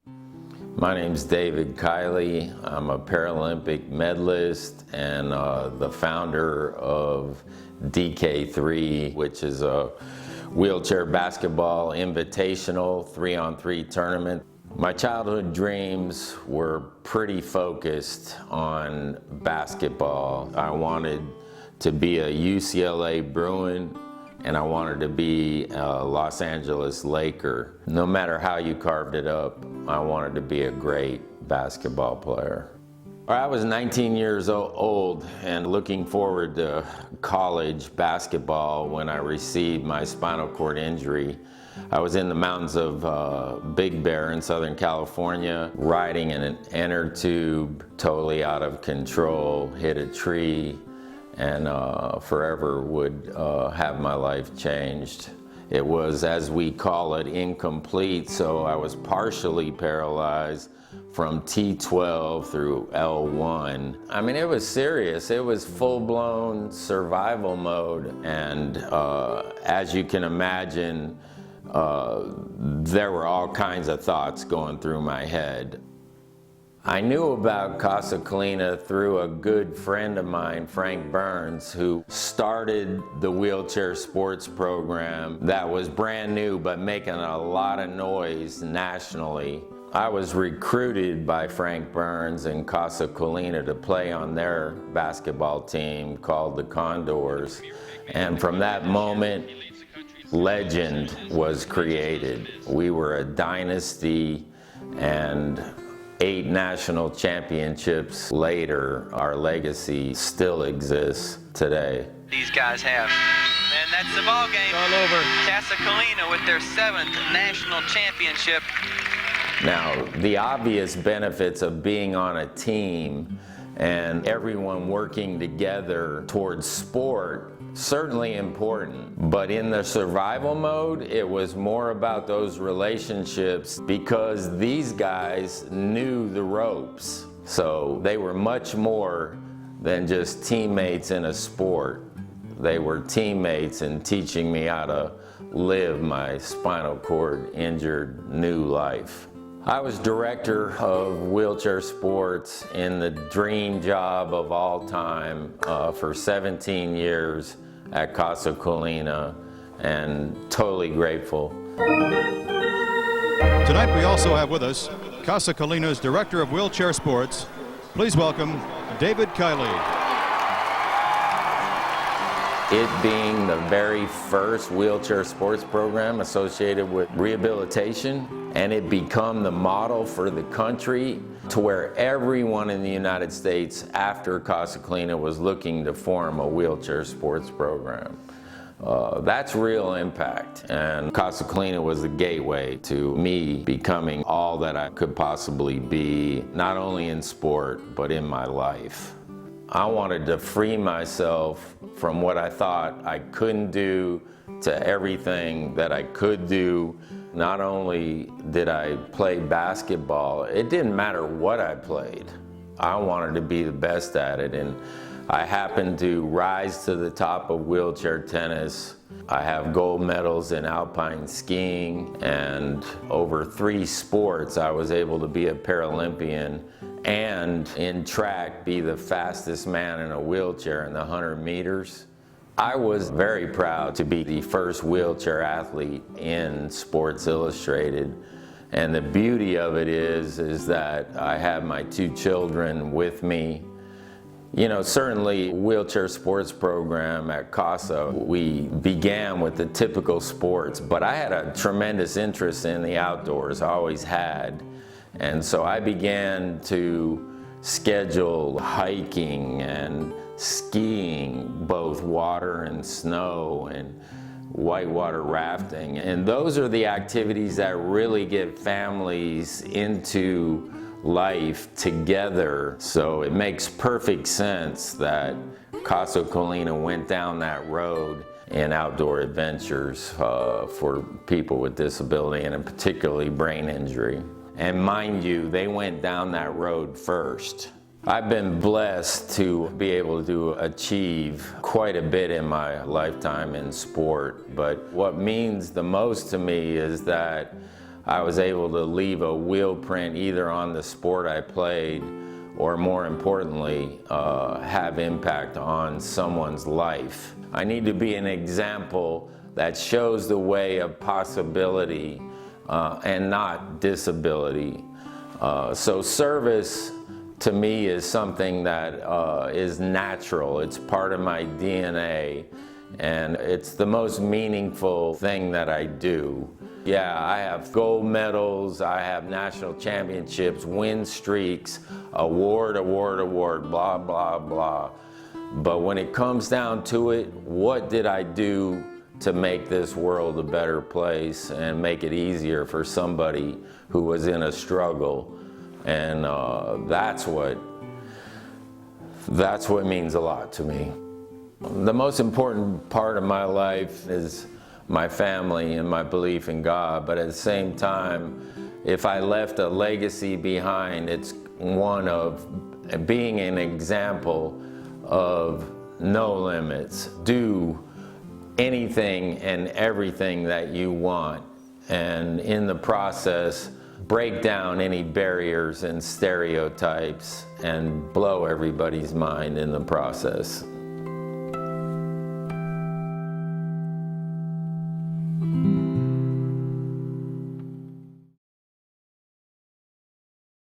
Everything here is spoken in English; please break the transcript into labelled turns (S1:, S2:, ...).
S1: My name's David Kiley. I'm a Paralympic medalist and the founder of DK3, which is a wheelchair basketball invitational 3-on-3 tournament. My childhood dreams were pretty focused on basketball. I wanted to be a UCLA Bruin, and I wanted to be a Los Angeles Laker. No matter how you carved it up, I wanted to be a great basketball player. I was 19 years old and looking forward to college basketball when I received my spinal cord injury. I was in the mountains of Big Bear in Southern California, riding in an inner tube, totally out of control, hit a tree, and forever would have my life changed. It was, as we call it, incomplete, so I was partially paralyzed from T12 through L1. I mean, it was serious. It was full-blown survival mode, and as you can imagine, there were all kinds of thoughts going through my head. I knew about Casa Kiley through a good friend of mine, Frank Burns, who started the wheelchair sports program that was brand new but making a lot of noise nationally. I was recruited by Frank Burns and Casa Kiley to play on their basketball team called the Condors. And from that moment, legend was created. We were a dynasty, and 8 national championships later, our legacy still exists today.
S2: These guys have. And that's the ball game. All over. Casa Kiley with their 7th national championship.
S1: Now, the obvious benefits of being on a team and everyone working together towards sport, certainly important, but in the survival mode, it was more about those relationships because these guys knew the ropes. So they were much more than just teammates in a sport. They were teammates in teaching me how to live my spinal cord injured new life. I was director of wheelchair sports in the dream job of all time for 17 years at Casa Kiley, and totally grateful.
S3: Tonight we also have with us Casa Kiley's Director of Wheelchair Sports. Please welcome David Kiley.
S1: It being the very first wheelchair sports program associated with rehabilitation, and it become the model for the country to where everyone in the United States after Casa Kiley was looking to form a wheelchair sports program. That's real impact, and Casa Kiley was the gateway to me becoming all that I could possibly be, not only in sport, but in my life. I wanted to free myself from what I thought I couldn't do to everything that I could do. Not only did I play basketball, it didn't matter what I played. I wanted to be the best at it, and I happened to rise to the top of wheelchair tennis. I have gold medals in alpine skiing, and over 3 sports I was able to be a Paralympian, and in track be the fastest man in a wheelchair in the 100 meters. I was very proud to be the first wheelchair athlete in Sports Illustrated, and the beauty of it is that I have my 2 children with me. You know, certainly wheelchair sports program at Casa, we began with the typical sports, but I had a tremendous interest in the outdoors, I always had. And so I began to schedule hiking and skiing, both water and snow, and whitewater rafting. And those are the activities that really get families into life together. So it makes perfect sense that Casa Kiley went down that road in outdoor adventures for people with disability, and particularly brain injury. And mind you, they went down that road first. I've been blessed to be able to achieve quite a bit in my lifetime in sport, but what means the most to me is that I was able to leave a wheel print either on the sport I played or, more importantly, have impact on someone's life. I need to be an example that shows the way of possibility and not disability. So service to me is something that is natural. It's part of my DNA, and it's the most meaningful thing that I do. Yeah, I have gold medals, I have national championships, win streaks, award, blah, blah, blah. But when it comes down to it, what did I do to make this world a better place and make it easier for somebody who was in a struggle? And that's what means a lot to me. The most important part of my life is my family and my belief in God, but at the same time, if I left a legacy behind, it's one of being an example of no limits. Do anything and everything that you want, and in the process, break down any barriers and stereotypes and blow everybody's mind in the process.